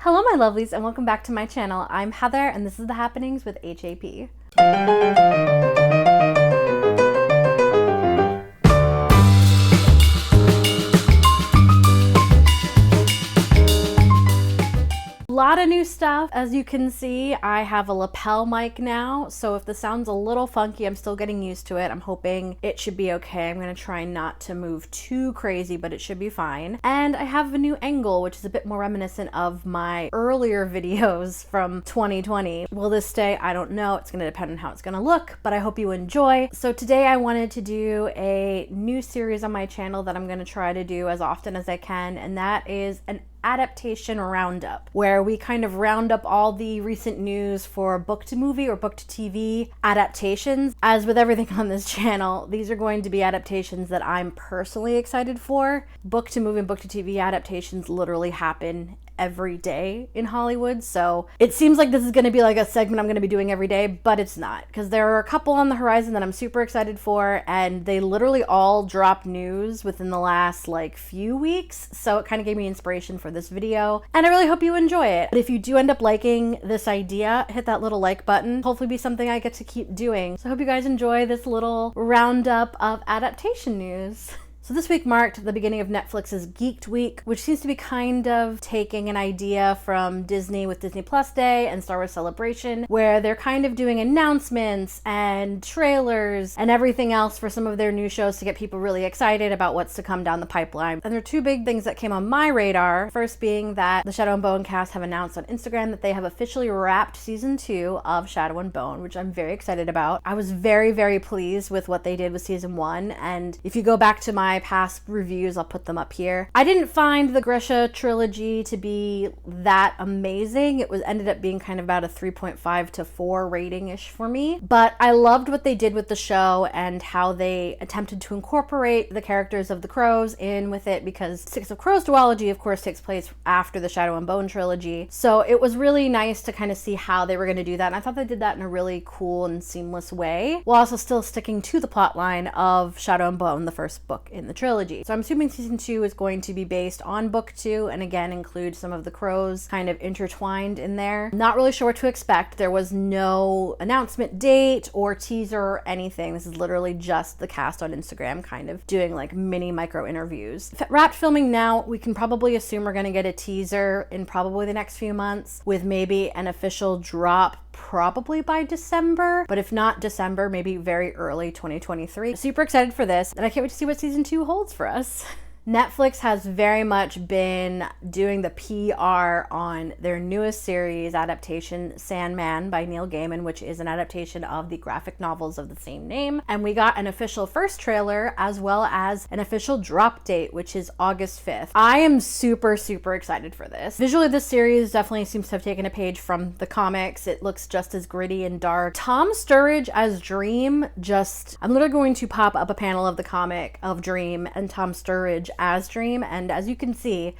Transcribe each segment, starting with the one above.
Hello my lovelies and welcome back to my channel. I'm Heather and this is The Happenings with HAP. Lot of new stuff. As you can see, I have a lapel mic now, so if the sound's a little funky, I'm still getting used to it. I'm hoping it should be okay. I'm gonna try not to move too crazy, but it should be fine. And I have a new angle, which is a bit more reminiscent of my earlier videos from 2020. Will this stay? I don't know. It's gonna depend on how it's gonna look, but I hope you enjoy. So today I wanted to do a new series on my channel that I'm gonna try to do as often as I can, and that is an adaptation roundup, where we kind of round up all the recent news for book to movie or book to TV adaptations. As with everything on this channel, these are going to be adaptations that I'm personally excited for. Book to movie and book to TV adaptations literally happen every day in Hollywood, so it seems like this is going to be like a segment I'm going to be doing every day, but it's not, because there are a couple on the horizon that I'm super excited for, and they literally all dropped news within the last few weeks, so it kind of gave me inspiration for this video, and I really hope you enjoy it. But if you do end up liking this idea, hit that little like button. Hopefully be something I get to keep doing. So I hope you guys enjoy this little roundup of adaptation news. So this week marked the beginning of Netflix's Geeked Week, which seems to be kind of taking an idea from Disney with Disney Plus Day and Star Wars Celebration, where they're kind of doing announcements and trailers and everything else for some of their new shows to get people really excited about what's to come down the pipeline. And there are two big things that came on my radar. First being that the Shadow and Bone cast have announced on Instagram that they have officially wrapped season 2 of Shadow and Bone, which I'm very excited about. I was very, very pleased with what they did with season 1, and if you go back to my past reviews, I'll put them up here. I didn't find the Grisha trilogy to be that amazing. It ended up being kind of about a 3.5 to 4 rating-ish for me, but I loved what they did with the show and how they attempted to incorporate the characters of the Crows in with it, because Six of Crows duology of course takes place after the Shadow and Bone trilogy, so it was really nice to kind of see how they were going to do that, and I thought they did that in a really cool and seamless way, while also still sticking to the plot line of Shadow and Bone, the first book in the trilogy. So I'm assuming season 2 is going to be based on book 2 and again include some of the Crows kind of intertwined in there. Not really sure what to expect. There was no announcement date or teaser or anything. This is literally just the cast on Instagram kind of doing mini micro interviews. Wrapped filming now, we can probably assume we're going to get a teaser in probably the next few months, with maybe an official drop probably by December, but if not December, maybe very early 2023. Super excited for this, and I can't wait to see what season 2 holds for us. Netflix has very much been doing the PR on their newest series adaptation, Sandman by Neil Gaiman, which is an adaptation of the graphic novels of the same name. And we got an official first trailer as well as an official drop date, which is August 5th. I am super, super excited for this. Visually, this series definitely seems to have taken a page from the comics. It looks just as gritty and dark. Tom Sturridge as Dream, I'm literally going to pop up a panel of the comic of Dream and Tom Sturridge as Dream, and as you can see,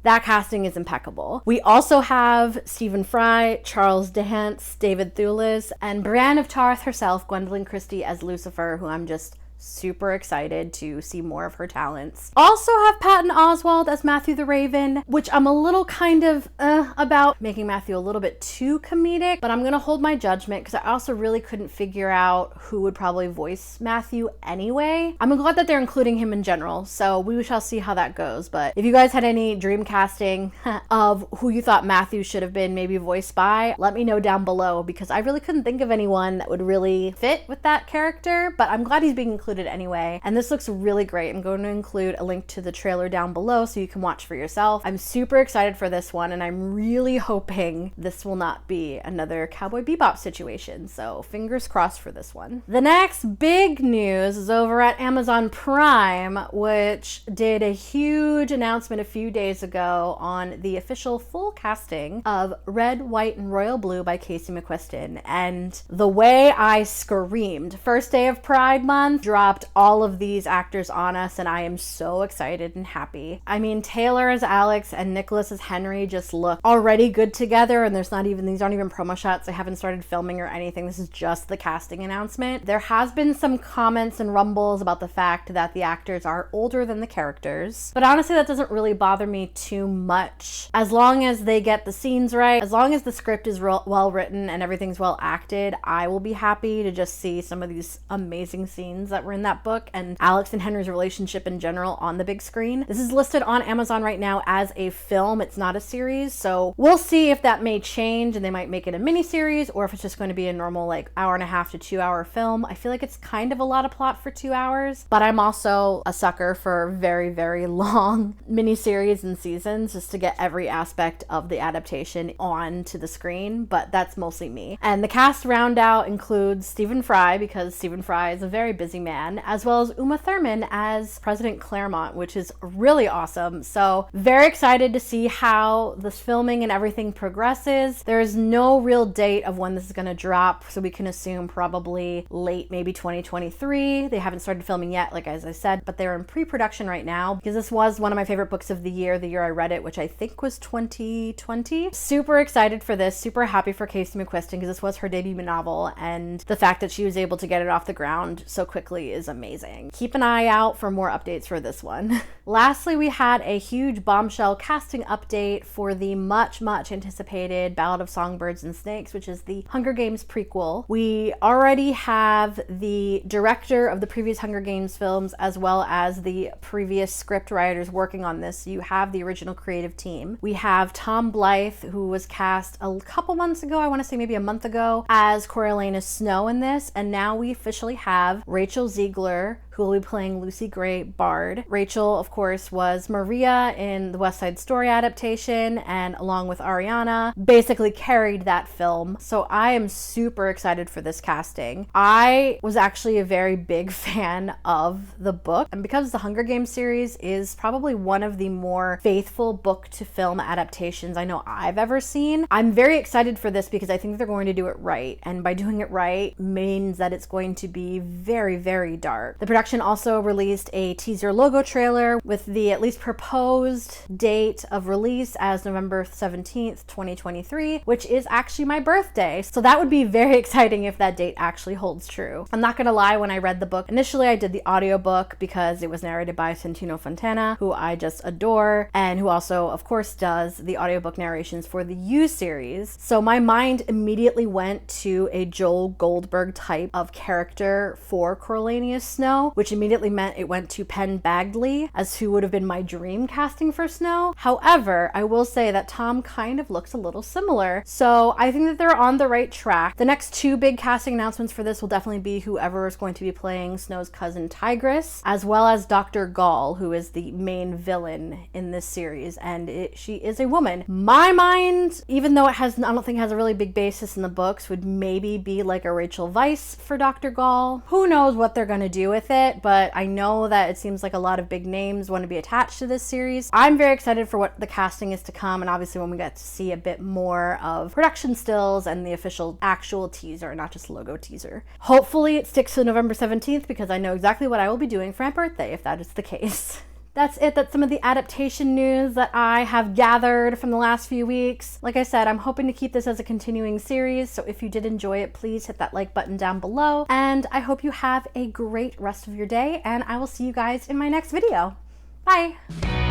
that casting is impeccable. We also have Stephen Fry, Charles Dance, David Thewlis, and Brienne of Tarth herself, Gwendolyn Christie as Lucifer, who I'm just super excited to see more of her talents. Also have Patton Oswalt as Matthew the Raven, which I'm a little kind of about, making Matthew a little bit too comedic, but I'm gonna hold my judgment because I also really couldn't figure out who would probably voice Matthew anyway. I'm glad that they're including him in general, so we shall see how that goes. But if you guys had any dream casting of who you thought Matthew should have been maybe voiced by, let me know down below, because I really couldn't think of anyone that would really fit with that character, but I'm glad he's being included anyway, and this looks really great. I'm going to include a link to the trailer down below so you can watch for yourself. I'm super excited for this one, and I'm really hoping this will not be another Cowboy Bebop situation, so fingers crossed for this one. The next big news is over at Amazon Prime, which did a huge announcement a few days ago on the official full casting of Red, White, and Royal Blue by Casey McQuiston, and the way I screamed. First day of Pride Month, dropped dropped all of these actors on us, and I am so excited and happy. I mean, Taylor as Alex and Nicholas as Henry just look already good together, and these aren't even promo shots. They haven't started filming or anything. This is just the casting announcement. There has been some comments and rumbles about the fact that the actors are older than the characters, but honestly that doesn't really bother me too much. As long as they get the scenes right, as long as the script is well written and everything's well acted, I will be happy to just see some of these amazing scenes that were in that book and Alex and Henry's relationship in general on the big screen. This is listed on Amazon right now as a film. It's not a series, so we'll see if that may change and they might make it a mini series, or if it's just going to be a normal like 1.5 to 2 hour film. I feel like it's kind of a lot of plot for 2 hours, but I'm also a sucker for very, very long mini series and seasons just to get every aspect of the adaptation onto the screen, but that's mostly me. And the cast round out includes Stephen Fry, because Stephen Fry is a very busy man, as well as Uma Thurman as President Claremont, which is really awesome. So very excited to see how this filming and everything progresses. There's no real date of when this is going to drop, so we can assume probably late, maybe 2023. They haven't started filming yet, like as I said, but they're in pre-production right now because this was one of my favorite books of the year I read it, which I think was 2020. Super excited for this, super happy for Casey McQuiston because this was her debut novel, and the fact that she was able to get it off the ground so quickly is amazing. Keep an eye out for more updates for this one. Lastly, we had a huge bombshell casting update for the much anticipated Ballad of Songbirds and Snakes, which is the Hunger Games prequel. We already have the director of the previous Hunger Games films as well as the previous script writers working on this. You have the original creative team. We have Tom Blythe, who was cast a couple months ago, I want to say maybe a month ago, as Coriolanus Snow in this, and now we officially have Rachel Ziegler, who will be playing Lucy Gray Bard. Rachel, of course, was Maria in the West Side Story adaptation, and along with Ariana, basically carried that film. So I am super excited for this casting. I was actually a very big fan of the book, and because the Hunger Games series is probably one of the more faithful book to film adaptations I know I've ever seen, I'm very excited for this because I think they're going to do it right, and by doing it right means that it's going to be very, very dark. The production also released a teaser logo trailer with the at least proposed date of release as November 17th, 2023, which is actually my birthday. So that would be very exciting if that date actually holds true. I'm not gonna lie, when I read the book, initially I did the audiobook because it was narrated by Santino Fontana, who I just adore, and who also, of course, does the audiobook narrations for the You series. So my mind immediately went to a Joel Goldberg type of character for Coriolanus Snow, which immediately meant it went to Penn Badgley as who would have been my dream casting for Snow. However, I will say that Tom kind of looks a little similar, so I think that they're on the right track. The next two big casting announcements for this will definitely be whoever is going to be playing Snow's cousin Tigress, as well as Dr. Gall, who is the main villain in this series, and she is a woman. My mind, even though I don't think it has a really big basis in the books, would maybe be like a Rachel Weisz for Dr. Gall. Who knows what they're gonna do with it, but I know that it seems like a lot of big names want to be attached to this series. I'm very excited for what the casting is to come, and obviously when we get to see a bit more of production stills and the official actual teaser, not just logo teaser. Hopefully it sticks to November 17th because I know exactly what I will be doing for my birthday if that is the case. That's it. That's some of the adaptation news that I have gathered from the last few weeks. Like I said, I'm hoping to keep this as a continuing series, so if you did enjoy it, please hit that like button down below, and I hope you have a great rest of your day, and I will see you guys in my next video. Bye!